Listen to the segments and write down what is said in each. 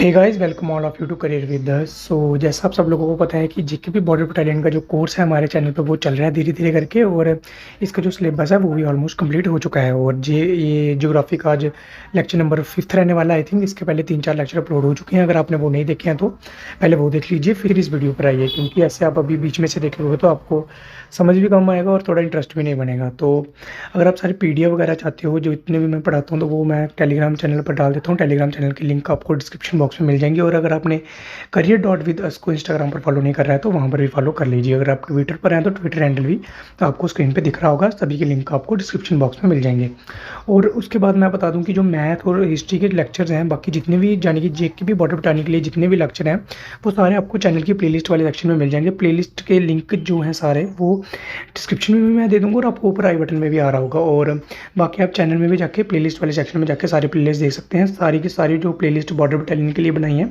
Hey guys, welcome all of you to career with us. So जैसा आप सब लोगों को पता है कि जीकेपी बॉर्डर बटालियन का जो कोर्स है हमारे चैनल पे वो चल रहा है धीरे धीरे करके। और इसका जो सिलेबस है वो भी ऑलमोस्ट कंप्लीट हो चुका है। और ये ज्योग्राफी का आज लेक्चर नंबर 5 रहने वाला है। आई थिंक इसके पहले 3-4 लेक्चर अपलोड हो चुके हैं। अगर आपने वो नहीं देखे हैं तो पहले वो देख लीजिए, फिर इस वीडियो पर आइए, क्योंकि ऐसे आप अभी बीच में से देख लोगे तो आपको समझ भी कम आएगा और थोड़ा इंटरेस्ट भी नहीं बनेगा। तो अगर आप सारे पीडीएफ वगैरह चाहते हो, जो इतने भी मैं पढ़ाता हूँ, तो वो मैं टेलीग्राम चैनल पर डाल देता हूँ। टेलीग्राम चैनल की लिंक आपको डिस्क्रिप्शन बॉक्स में मिल जाएंगी। और अगर आपने करियर डॉट विद अस को इंस्टाग्राम पर फॉलो नहीं कर रहा है तो वहाँ पर भी फॉलो कर लीजिए। अगर आप ट्विटर पर हैं तो ट्विटर हैंडल भी तो आपको स्क्रीन पे दिख रहा होगा। सभी के लिंक आपको डिस्क्रिप्शन बॉक्स में मिल जाएंगे। और उसके बाद मैं बता दूं कि जो मैथ और हिस्ट्री के लेक्चर्स हैं, बाकी जितने भी यानी कि जेके बॉर्डर बताने के लिए जितने भी लेक्चर हैं, वो सारे आपको चैनल की प्लेलिस्ट वाले सेक्शन में मिल जाएंगे। प्लेलिस्ट के लिंक जो हैं सारे वो डिस्क्रिप्शन में भी मैं दे दूँगा और आपको ऊपर आई बटन में भी आ रहा होगा। और बाकी आप चैनल में भी जाके प्लेलिस्ट वाले सेक्शन में जाके सारी प्लेलिस्ट देख सकते हैं। सारी की सारी जो प्लेलिस्ट बॉर्डर बटालियन के लिए बनाई है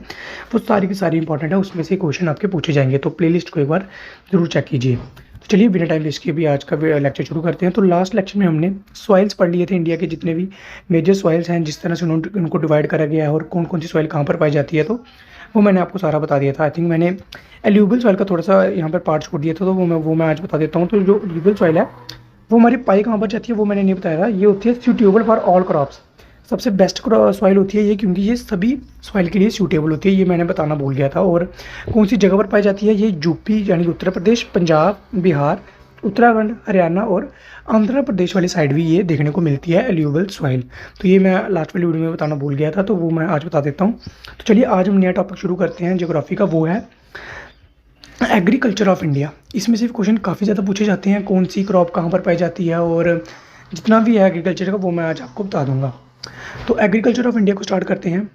वो सारी की सारी इंपॉर्टेंट है। उसमें से क्वेश्चन आपके पूछे जाएंगे, तो प्लेलिस्ट को एक बार जरूर चेक कीजिए। तो चलिए बिना टाइम वेस्ट किए भी आज का लेक्चर शुरू करते हैं। तो लास्ट लेक्चर में हमने सॉइल्स पढ़ लिए थे, इंडिया के जितने भी मेजर सॉइल्स हैं, जिस तरह से उनको डिवाइड करा गया है और कौन कौन सी सॉइल कहाँ पर पाई जाती है, तो वो मैंने आपको सारा बता दिया था। आई थिंक मैंने एल्यूबल सॉइल का थोड़ा सा यहाँ पर पार्ट छोड़ दिया था, तो वो मैं आज बता देता हूँ। तो जो एल्यूबल सॉइल है वो हमारी पाई कहाँ पर जाती है वो मैंने नहीं बताया था। ये होती है सूटेबल फॉर ऑल क्रॉप्स। सबसे बेस्ट सॉइल होती है ये, क्योंकि ये सभी सॉइल के लिए सूटेबल होती है। ये मैंने बताना भूल गया था। और कौन सी जगह पर पाई जाती है, ये यूपी यानी कि उत्तर प्रदेश, पंजाब, बिहार, उत्तराखंड, हरियाणा और आंध्र प्रदेश वाली साइड भी ये देखने को मिलती है एल्यूबल सॉइल। तो ये मैं लास्ट वाली वीडियो में बताना भूल गया था, तो वो मैं आज बता देता हूँ। तो चलिए आज हम नया टॉपिक शुरू करते हैं ज्योग्राफी का, वो है एग्रीकल्चर ऑफ इंडिया। इसमें से क्वेश्चन काफ़ी ज़्यादा पूछे जाते हैं, कौन सी क्रॉप कहाँ पर पाई जाती है, और जितना भी है एग्रीकल्चर का वो मैं आज आपको बता दूंगा। तो एग्रीकल्चर ऑफ इंडिया को स्टार्ट करते हैं।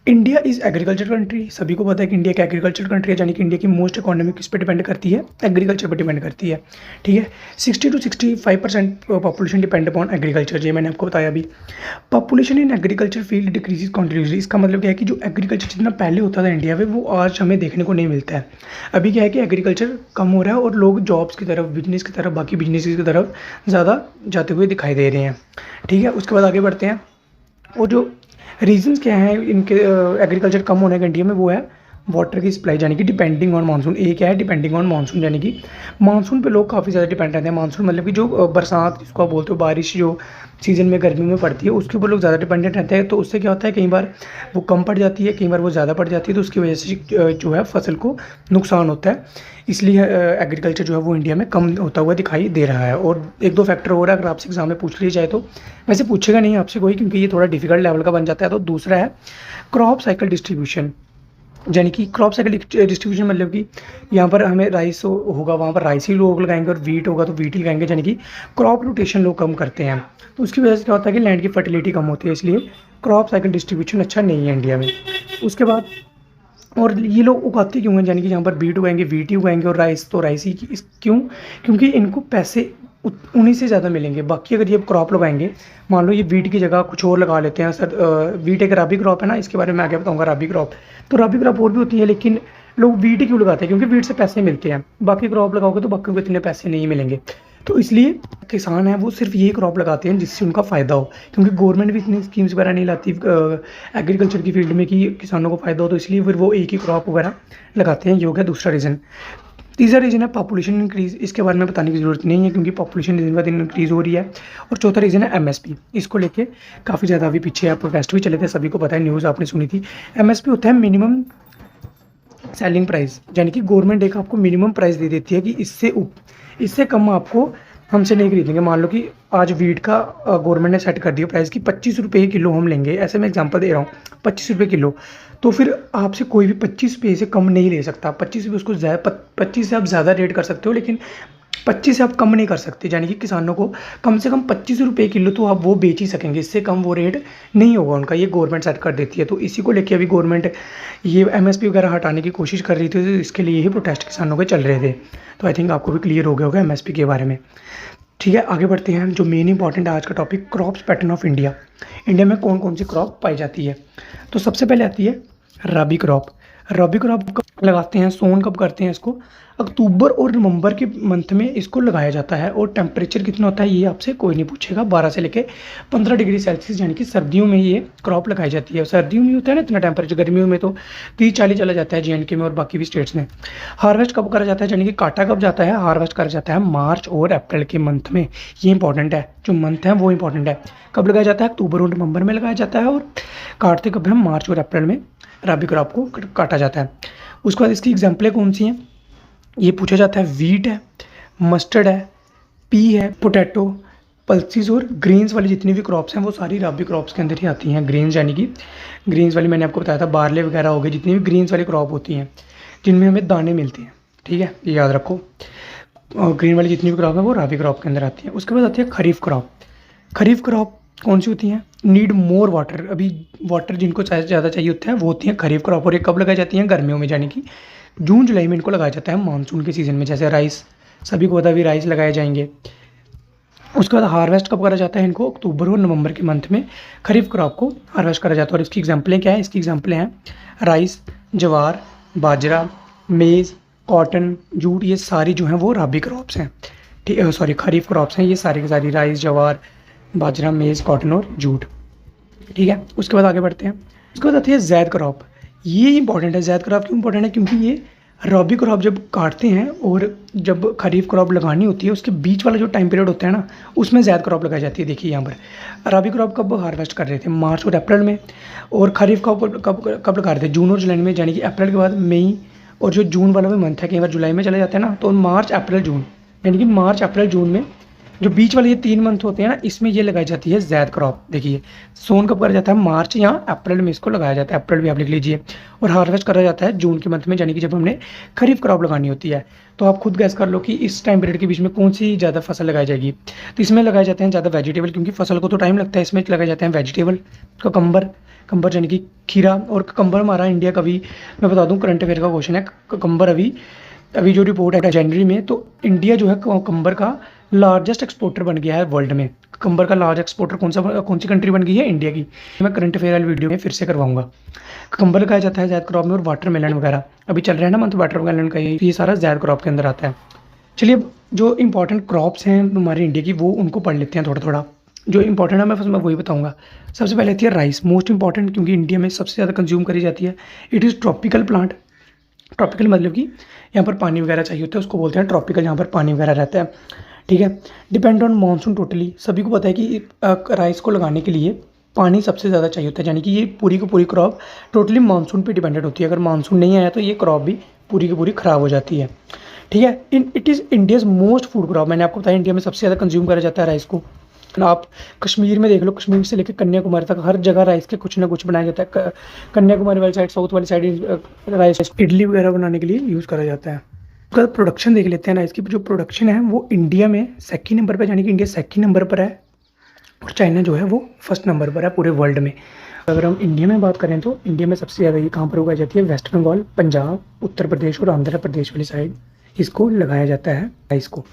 India is agriculture country. सभी को पता है कि इंडिया की एग्रीकल्चर कंट्री है, यानी कि इंडिया की मोस्ट इकोनॉमी किस पे डिपेंड करती है, एग्रीकल्चर पर डिपेंड करती है। ठीक है, 60 to 65% population depend upon agriculture. ये मैंने आपको बताया अभी। Population in agriculture field decrease continuously. इसका मतलब क्या है कि जो एग्रीकल्चर जितना पहले होता था इंडिया में, वो आज हमें देखने को नहीं मिलता है। अभी क्या है कि एग्रीकल्चर कम हो रहा है और लोग जॉब्स की तरफ, बिजनेस की तरफ, बाकी बिजनेस की तरफ ज़्यादा जाते हुए दिखाई दे रहे हैं। ठीक है, उसके बाद आगे बढ़ते हैं। और जो रीजंस क्या हैं इनके एग्रीकल्चर कम होने के इंडिया में, वो है वाटर की सप्लाई, यानी कि डिपेंडिंग ऑन मानसून। एक क्या है, डिपेंडिंग ऑन मानसून, यानी कि मानसून पे लोग काफ़ी ज़्यादा डिपेंड रहते हैं। मानसून मतलब कि जो बरसात जिसको आप बोलते हो, बारिश जो सीज़न में गर्मी में पड़ती है, उसके ऊपर लोग ज़्यादा डिपेंडेंट रहते हैं। तो उससे क्या होता है, कई बार वो कम पड़ जाती है, कई बार वो ज़्यादा पड़ जाती है, तो उसकी वजह से जो है फसल को नुकसान होता है। इसलिए एग्रीकल्चर जो है वो इंडिया में कम होता हुआ दिखाई दे रहा है। और एक दो फैक्टर और है, अगर आपसे एग्जाम में पूछ लिया जाए तो। वैसे पूछेगा नहीं आपसे कोई, क्योंकि ये थोड़ा डिफिकल्ट लेवल का बन जाता है। तो दूसरा है क्रॉप साइकिल डिस्ट्रीब्यूशन, यानी कि क्रॉप साइकिल डिस्ट्रीब्यूशन मतलब कि यहाँ पर हमें राइस होगा, वहाँ पर राइस ही लोग लगाएंगे, और वीट होगा तो वीट ही लगाएंगे, यानी कि क्रॉप रोटेशन लोग कम करते हैं। तो उसकी वजह से क्या होता है कि लैंड की फर्टिलिटी कम होती है, इसलिए क्रॉप साइकिल डिस्ट्रीब्यूशन अच्छा नहीं है इंडिया में। उसके बाद और ये लोग उगाते क्यों हैं, यानी कि यहाँ पर बीट उगाएंगे, वीट ही उगाएंगे, और राइस तो राइस ही क्यों, क्योंकि इनको पैसे उन्हीं से ज़्यादा मिलेंगे। बाकी अगर ये क्रॉप लगाएंगे, मान लो ये वीट की जगह कुछ और लगा लेते हैं सर। वीट एक रबी क्रॉप है ना, इसके बारे में आगे बताऊँगा। रबी क्रॉप तो रबी क्रॉप और भी होती है, लेकिन लोग वीट ही क्यों लगाते हैं, क्योंकि वीट से पैसे मिलते हैं। बाकी क्रॉप लगाओगे तो बाकी को इतने पैसे नहीं मिलेंगे। तो इसलिए किसान हैं वो सिर्फ ये क्रॉप लगाते हैं जिससे उनका फ़ायदा हो, क्योंकि गवर्नमेंट भी इतनी स्कीम्स वगैरह नहीं लाती एग्रीकल्चर की फील्ड में कि किसानों को फ़ायदा हो। तो इसलिए फिर वो एक ही क्रॉप वगैरह लगाते हैं। ये हो गया दूसरा रीज़न। तीसरा रीज़न है पॉपुलेशन इंक्रीज़। इसके बारे में बताने की ज़रूरत नहीं है, क्योंकि पॉपुलेशन दिन ब दिन इंक्रीज़ हो रही है। और चौथा रीज़न है एमएसपी। इसको लेके काफ़ी ज़्यादा अभी पीछे प्रोटेस्ट भी चले थे, सभी को पता है, न्यूज़ आपने सुनी थी। एमएसपी होता है मिनिमम सेलिंग प्राइस, यानी कि गवर्नमेंट एक आपको मिनिमम प्राइस दे देती है कि इससे कम आपको हमसे नहीं खरीदेंगे। मान लो कि आज वीट का गवर्नमेंट ने सेट कर दिया प्राइस कि 25 रुपये किलो हम लेंगे, ऐसे मैं एग्जांपल दे रहा हूँ, 25 रुपये किलो। तो फिर आपसे कोई भी 25 रुपये से कम नहीं ले सकता। 25 रुपये उसको 25 से आप ज़्यादा रेट कर सकते हो, लेकिन 25 से आप कम नहीं कर सकते। यानी कि किसानों को कम से कम 25 रुपये किलो तो आप वो बेच ही सकेंगे, इससे कम वो रेट नहीं होगा उनका, ये गवर्नमेंट सेट कर देती है। तो इसी को लेके अभी गवर्नमेंट ये एमएसपी वगैरह हटाने की कोशिश कर रही थी, तो इसके लिए ही प्रोटेस्ट किसानों के चल रहे थे। तो आई थिंक आपको भी क्लियर हो गया होगा एमएसपी के बारे में। ठीक है, आगे बढ़ते हैं। जो मेन इंपॉर्टेंट है आज का topic, crops pattern of India. India में कौन कौन सी क्रॉप पाई जाती है। तो सबसे पहले आती है रबी क्रॉप। रबी क्रॉप कब लगाते हैं, सोन कब करते हैं इसको, अक्टूबर और नवंबर के मंथ में इसको लगाया जाता है। और टेम्परेचर कितना होता है ये आपसे कोई नहीं पूछेगा, 12 से लेके 15 डिग्री सेल्सियस, यानी कि सर्दियों में ये क्रॉप लगाई जाती है। सर्दियों में होता है ना इतना टेम्परेचर, गर्मियों में तो 30-40 चला जाता है JNK में और बाकी भी स्टेट्स में। हार्वेस्ट कब करा जाता है, यानी कि काटा कब जाता है, हार्वेस्ट करा जाता है मार्च और अप्रैल के मंथ में। ये इंपॉर्टेंट है, जो मंथ है वो इंपॉर्टेंट है। कब लगाया जाता है, अक्टूबर और नवंबर में लगाया जाता है, और काटते कब हम मार्च और अप्रैल में रबी क्रॉप को काटा जाता है। उसके बाद इसकी एग्जाम्पलें कौन सी हैं, ये पूछा जाता है। वीट है, मस्टर्ड है, पी है, पोटैटो, पल्सीज और ग्रेन्स वाली जितनी भी क्रॉप्स हैं वो सारी रबी क्रॉप्स के अंदर ही आती हैं। ग्रेन्स यानी कि ग्रेन्स वाली मैंने आपको बताया था, बारले वगैरह हो गए, जितनी भी ग्रेन्स वाली क्रॉप होती हैं जिनमें हमें दाने मिलते हैं, ठीक है, ये याद रखो। और ग्रीन वाली जितनी भी क्रॉप है वो रबी क्रॉप के अंदर आती है। उसके बाद आती है खरीफ क्रॉप। खरीफ क्रॉप कौन सी होती हैं, नीड मोर वाटर, अभी वाटर जिनको ज़्यादा चाहिए होता है वो होती हैं खरीफ क्रॉप। और ये कब लगाई जाती हैं, गर्मियों में, यानी कि जून जुलाई में इनको लगाया जाता है मानसून के सीज़न में। जैसे राइस, सभी को पता भी राइस लगाए जाएंगे। उसके बाद हार्वेस्ट कब करा जाता है इनको, अक्टूबर और नवंबर के मंथ में खरीफ क्रॉप को हार्वेस्ट करा जाता है। और इसकी एग्जाम्पलें क्या है, इसकी एग्जाम्पलें हैं राइस, ज्वार, बाजरा, मेज़, कॉटन, जूट, ये सारी जो हैं वो रबी क्रॉप्स हैं, ठीक है, सॉरी खरीफ क्रॉप्स हैं ये सारी की सारी, राइस, ज्वार, बाजरा, मेज़, कॉटन और जूट, ठीक है। उसके बाद आगे बढ़ते हैं। उसके बाद आती है जैद क्रॉप। ये इंपॉर्टेंट है, जैद क्रॉप क्यों इंपॉर्टेंट है, क्योंकि ये रबी क्रॉप जब काटते हैं और जब खरीफ क्रॉप लगानी होती है उसके बीच वाला जो टाइम पीरियड होता है ना, उसमें जैद क्रॉप लगाई जाती है। देखिए यहाँ पर रबी क्रॉप कब हार्वेस्ट कर रहे थे, मार्च और अप्रैल में, और खरीफ क्रॉप कब कब लगा रहे थे, जून और जुलाई में, यानी कि अप्रैल के बाद मई, और जो जून वाला भी मंथ है कई बार जुलाई में चले जाते हैं ना, तो मार्च अप्रैल जून, यानी कि मार्च अप्रैल जून में जो बीच वाले ये 3 मंथ होते हैं ना, इसमें ये लगाई जाती है जैद क्रॉप। देखिए सोन कब करा जाता है, मार्च या अप्रैल में इसको लगाया जाता है, अप्रैल भी आप लिख लीजिए। और हार्वेस्ट करा जाता है जून के मंथ में, यानी कि जब हमने खरीफ क्रॉप लगानी होती है। तो आप खुद गैस कर लो कि इस टाइम पीरियड के बीच में कौन सी ज़्यादा फसल लगाई जाएगी। तो इसमें लगाए जाते हैं ज़्यादा वेजिटेबल, क्योंकि फसल को तो टाइम लगता है, इसमें लगाए जाते हैं वेजिटेबल, ककम्बर यानी कि खीरा। और ककम्बर हमारा इंडिया का भी, मैं बता दूं करंट अफेयर का क्वेश्चन है, ककम्बर अभी जो रिपोर्ट है जनवरी में, तो इंडिया जो है ककम्बर का लार्जेस्ट एक्सपोर्टर बन गया है वर्ल्ड में। ककम्बर का लार्ज एक्सपोर्टर कौन सी कंट्री बन गई है, इंडिया की। मैं करंट अफेयर वाली वीडियो में फिर से करवाऊंगा। ककम्बर लगाया जाता है जैद क्रॉप में, और वाटरमेलन वगैरह अभी चल रहा है ना मंथ वाटरमेलन का, ये सारा जैद क्रॉप के अंदर आता है। चलिए अब जो इंपॉर्टेंट क्रॉप्स हैं हमारे इंडिया की वो उनको पढ़ लेते हैं थोड़ा थोड़ा। जो इंपॉर्टेंट है मैं वही बताऊंगा। सबसे पहले आती है राइस, मोस्ट इंपॉर्टेंट, क्योंकि इंडिया में सबसे ज़्यादा कंज्यूम करी जाती है। It is tropical plant. Tropical मतलब कि यहाँ पर पानी वगैरह चाहिए होता है, उसको बोलते हैं ट्रॉपिकल, यहाँ पर पानी वगैरह रहता है, ठीक है। डिपेंड ऑन मानसून टोटली, सभी को पता है कि राइस को लगाने के लिए पानी सबसे ज़्यादा चाहिए होता है, यानी कि ये पूरी की पूरी क्रॉप टोटली मानसून पे डिपेंडेंट होती है। अगर मानसून नहीं आया तो ये क्रॉप भी पूरी की पूरी ख़राब हो जाती है, ठीक है। It is India's most food crop, मैंने आपको बताया इंडिया में सबसे ज़्यादा कंज्यूम करा जाता है राइस को। आप कश्मीर में देख लो, कश्मीर से लेकर कन्याकुमारी तक हर जगह राइस के कुछ ना कुछ बनाया जाता है। कन्याकुमारी वाली साइड, साउथ वाली साइड राइस इडली वगैरह बनाने के लिए यूज़ करा जाता है। उसका प्रोडक्शन देख लेते हैं राइस की। जो प्रोडक्शन है वो इंडिया में सेकंड नंबर पर, यानी कि इंडिया सेकंड नंबर पर है, और चाइना जो है वो फर्स्ट नंबर पर है पूरे वर्ल्ड में। अगर हम इंडिया में बात करें तो इंडिया में सबसे ज़्यादा ये कहाँ पर उगाई जाती है, वेस्ट बंगाल, पंजाब, उत्तर प्रदेश और आंध्र प्रदेश वाली साइड इसको लगाया जाता है राइस को।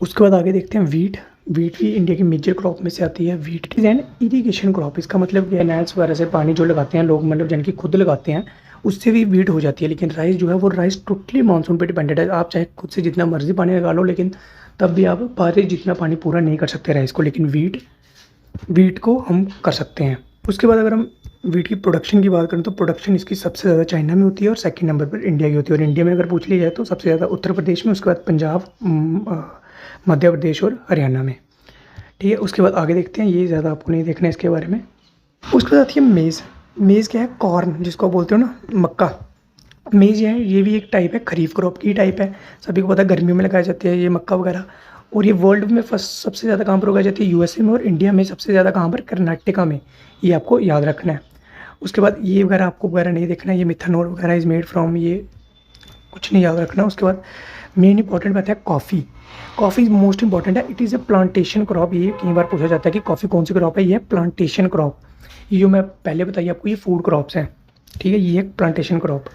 उसके बाद आगे देखते हैं वीट भी इंडिया की मेजर क्रॉप में से आती है। Wheat is an irrigation crop. इसका मतलब कैनाल्स वगैरह से पानी जो लगाते हैं लोग, मतलब जिनकी खुद लगाते हैं, उससे भी वीट हो जाती है। लेकिन राइस जो है वो राइस टोटली मानसून पे डिपेंडेड है। आप चाहे खुद से जितना मर्जी पानी लगा लो, लेकिन तब भी आप बारिश जितना पानी पूरा नहीं कर सकते राइस को, लेकिन वीट को हम कर सकते हैं। उसके बाद अगर हम वीट की प्रोडक्शन की बात करें तो प्रोडक्शन इसकी सबसे ज़्यादा चाइना में होती है और सेकंड नंबर पर इंडिया की होती है। और इंडिया में अगर पूछ लिया जाए तो सबसे ज़्यादा उत्तर प्रदेश में, उसके बाद पंजाब, मध्य प्रदेश और हरियाणा में, ठीक है। उसके बाद आगे देखते हैं, ये ज़्यादा आपको नहीं देखना है इसके बारे में। उसके बाद आती है मेज़ क्या है, कॉर्न जिसको बोलते हो ना, मक्का। मेज़ ये भी एक टाइप है, खरीफ क्रॉप की टाइप है। सभी को पता है गर्मियों में लगाई जाती है ये मक्का वगैरह। और ये वर्ल्ड में फर्स्ट सबसे ज़्यादा कहाँ पर उगाई जाती है, यूएसए में, और इंडिया में सबसे ज़्यादा कहाँ पर, कर्नाटका में। ये आपको याद रखना है। उसके बाद ये वगैरह आपको वगैरह नहीं देखना है, ये मिथानॉल वगैरह इज़ मेड फ्रॉम, ये कुछ नहीं याद रखना। उसके बाद मेन इंपॉर्टेंट बात है कॉफ़ी मोस्ट इंपॉर्टेंट है। It is a plantation crop. ये कई बार पूछा जाता है कि कॉफ़ी कौन सी क्रॉप है, ये प्लांटेशन क्रॉप। ये जो मैं पहले बताइए आपको, ये फूड क्रॉप्स हैं, ठीक है। ये एक plantation crop.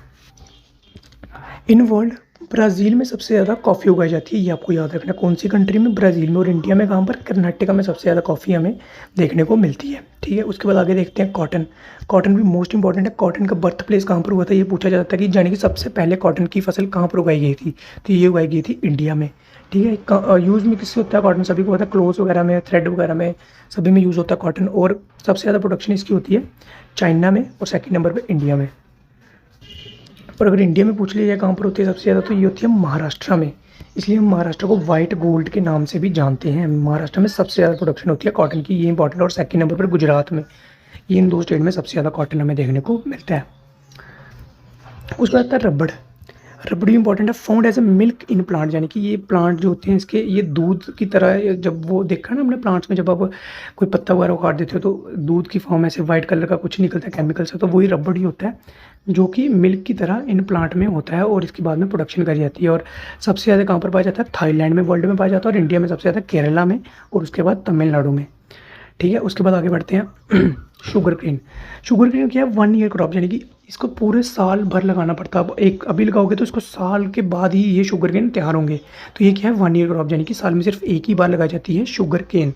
In world Brazil में सबसे ज़्यादा कॉफ़ी उगाई जाती है, ये आपको याद रखना है। कौन सी कंट्री में? ब्राज़ील में। और इंडिया में कहाँ पर? कर्नाटका में सबसे ज़्यादा कॉफ़ी हमें देखने को मिलती है, ठीक है। उसके बाद आगे देखते हैं कॉटन। कॉटन भी मोस्ट इंपॉर्टेंट है। कॉटन का बर्थ प्लेस कहाँ पर हुआ था, ये पूछा जाता है कि यानी कि सबसे पहले कॉटन की फसल कहाँ पर उगाई गई थी, तो ये उगाई गई थी इंडिया में, ठीक है। यूज़ में किससे होता है कॉटन? सभी को होता है, क्लोथ्स वगैरह में, थ्रेड वगैरह में, सभी में यूज़ होता है कॉटन। और सबसे ज़्यादा प्रोडक्शन इसकी होती है चाइना में और सेकंड नंबर पे इंडिया में। पर अगर इंडिया में पूछ लिया जाए कहाँ पर होती है सबसे ज़्यादा, तो ये होती है महाराष्ट्र में। इसलिए हम महाराष्ट्र को वाइट गोल्ड के नाम से भी जानते हैं। महाराष्ट्र में सबसे ज़्यादा प्रोडक्शन होती है कॉटन की, ये इंपॉर्टेंट है। और सेकंड नंबर पर गुजरात में। ये इन दो स्टेट में सबसे ज़्यादा कॉटन हमें देखने को मिलता है। उसके बाद आता है रबड़। रबड़ भी इंपॉर्टेंट है। Found as a milk in plant, यानी कि ये प्लांट जो होते हैं इसके ये दूध की तरह जब वो देखा ना हमने प्लांट्स में, जब आप कोई पत्ता वगैरह काट देते हो तो दूध की फॉर्म ऐसे वाइट कलर का कुछ निकलता है केमिकल से, तो वही रबड़ ही होता है जो कि मिल्क की तरह इन प्लांट में होता है और इसके बाद में प्रोडक्शन करी जाती है। और सबसे ज़्यादा कहाँ पर पाया जाता है? थाईलैंड में, वर्ल्ड में पाया जाता है। और इंडिया में सबसे ज़्यादा केरला में और उसके बाद तमिलनाडु में, ठीक है। उसके बाद आगे बढ़ते हैं शुगर केन। शुगर केन क्या है? 1 ईयर क्रॉप, यानी कि इसको पूरे साल भर लगाना पड़ता है। अब एक अभी लगाओगे तो इसको साल के बाद ही ये शुगर केन तैयार होंगे। तो ये क्या है? 1 ईयर क्रॉप, यानी कि साल में सिर्फ एक ही बार लगाई जाती है शुगर केन।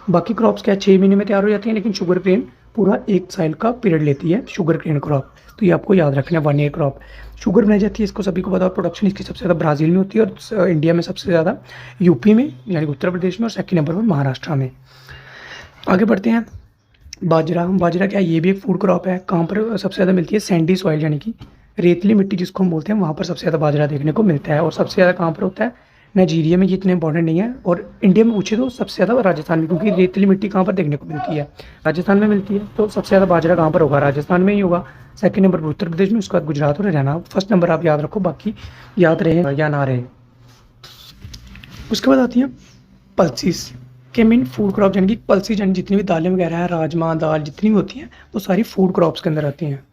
बाकी क्रॉप्स क्या 6 महीने में तैयार हो जाती हैं, लेकिन शुगर केन पूरा 1 साल का पीरियड लेती है शुगर केन क्रॉप। तो ये आपको याद रखना है, 1 ईयर क्रॉप। शुगर बनाई जाती है, इसको सभी को पता है। प्रोडक्शन इसकी सबसे ज़्यादा ब्राज़ील में होती है और इंडिया में सबसे ज़्यादा यूपी में, यानी उत्तर प्रदेश में, और सेकंड नंबर पर महाराष्ट्र में। आगे बढ़ते हैं बाजरा। बाजरा क्या है? ये भी एक फूड क्रॉप है। कहाँ पर सबसे ज़्यादा मिलती है? सैंडी सॉइल, यानी कि रेतीली मिट्टी जिसको हम बोलते हैं, वहाँ पर सबसे ज़्यादा बाजरा देखने को मिलता है। और सबसे ज़्यादा कहाँ पर होता है? नाइजीरिया में। ये इतना इंपॉर्टेंट नहीं है। और इंडिया में पूछे तो सबसे ज़्यादा राजस्थान में, क्योंकि रेतीली मिट्टी कहाँ पर देखने को मिलती है? राजस्थान में मिलती है। तो सबसे ज़्यादा बाजरा कहाँ पर होगा? राजस्थान में ही होगा। सेकंड नंबर पर उत्तर प्रदेश में, उसके बाद गुजरात और हरियाणा। फर्स्ट नंबर आप याद रखो, बाकी याद रहे या ना रहे। उसके बाद आती है पल्सिस के मेन फूड क्रॉप, यानी कि पल्सिस, यानी जितनी भी दालें वगैरह हैं, राजमा दाल जितनी भी होती हैं, वो सारी फूड क्रॉप्स के अंदर आती हैं।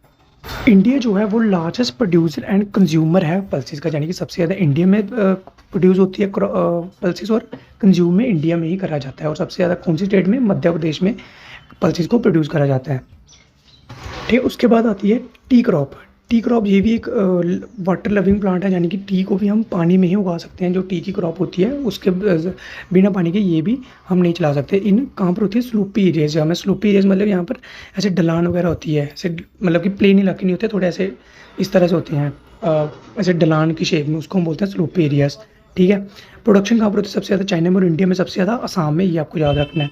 इंडिया जो है वो लार्जेस्ट प्रोड्यूसर एंड कंज्यूमर है पल्सिस का, यानी कि सबसे ज़्यादा इंडिया में प्रोड्यूस होती है पल्सिस, और कंज्यूम में इंडिया में ही करा जाता है। और सबसे ज़्यादा कौन सी स्टेट में? मध्य प्रदेश में पल्सिस को प्रोड्यूस करा जाता है, ठीक है। उसके बाद आती है टी क्रॉप। टी क्रॉप ये भी एक वाटर लविंग प्लांट है, यानी कि टी को भी हम पानी में ही उगा सकते हैं। जो टी की क्रॉप होती है उसके बिना पानी के ये भी हम नहीं चला सकते। इन कहाँ पर होती है? स्लूपी एरियाज। हमें स्लूपी एरियाज मतलब यहाँ पर ऐसे ढलान वगैरह होती है, ऐसे मतलब कि प्लेन इलाके नहीं होते, थोड़े ऐसे इस तरह से होते हैं, ऐसे ढलान की शेप में, उसको हम बोलते हैं स्लूपी एरियाज, ठीक है। प्रोडक्शन कहाँ पर होती है? सबसे ज़्यादा चाइना में और इंडिया में सबसे ज़्यादा असम में, ये आपको याद रखना है।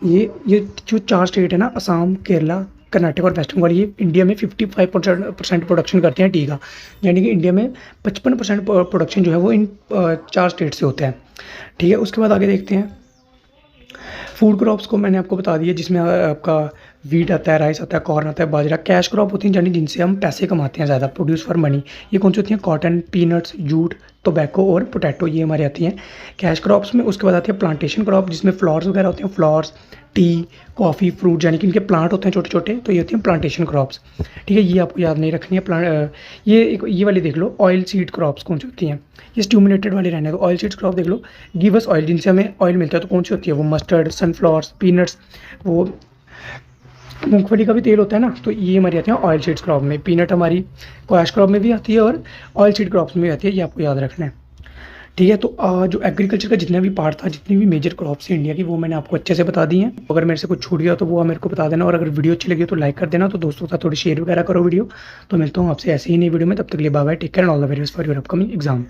ये जो 4 स्टेट है ना, असम, केरला, कर्नाटक और वेस्ट बंगाल, ये इंडिया में 55% प्रोडक्शन करते हैं टी का, यानी कि इंडिया में 55% प्रोडक्शन जो है वो इन 4 स्टेट से होता है, ठीक है। उसके बाद आगे देखते हैं फूड क्रॉप्स को। मैंने आपको बता दिया, जिसमें आपका वीट आता है, राइस आता है, कॉर्न आता है, बाजरा। कैश क्रॉप होती हैं, यानी जिनसे हम पैसे कमाते हैं ज़्यादा, प्रोड्यूस फॉर मनी। ये कौन सी होती हैं? कॉटन, पीनट्स, जूट, टोबैको और पोटैटो, ये हमारी आती हैं कैश क्रॉप्स में। उसके बाद आती है प्लांटेशन क्रॉप, जिसमें फ्लावर्स वगैरह होते हैं, फ्लावर्स, टी, कॉफ़ी, फ्रूट, यानी कि इनके प्लांट होते हैं छोटे छोटे, तो ये होती हैं प्लांटेशन क्रॉप्स, ठीक है। ये आपको याद नहीं रखनी है। ये वाली देख लो, ऑयल सीड क्रॉप्स कौन सी होती हैं? ये स्ट्यूमुलेटेड वाले रहने दो। ऑयल सीड्स क्रॉप देख लो, गिव अस ऑयल, जिनसे हमें ऑयल मिलता है, तो कौन सी होती है? वो मस्टर्ड, सनफ्लावर्स, पीनट्स, वो मूंगफली का भी तेल होता है ना, तो ये हमारी आती है ऑयल सीड्स क्रॉप में। पीनट हमारी कैश क्रॉप में भी आती है और ऑयल सीड क्रॉप्स में भी आती है, ये आपको याद रखना है, ठीक है। तो जो एग्रीकल्चर का जितना भी पार्ट था, जितनी भी मेजर क्रॉप्स हैं इंडिया की, वो मैंने आपको अच्छे से बता दी हैं। अगर मेरे से कुछ छूट गया तो वो मेरे को बता देना, और अगर वीडियो अच्छी लगी तो लाइक कर देना, तो दोस्तों के साथ थोड़ी शेयर वगैरह करो वीडियो। तो मिलता हूँ आपसे ऐसे ही नई वीडियो में, तब तक के लिए bye bye, take care and all the very best for your upcoming exam.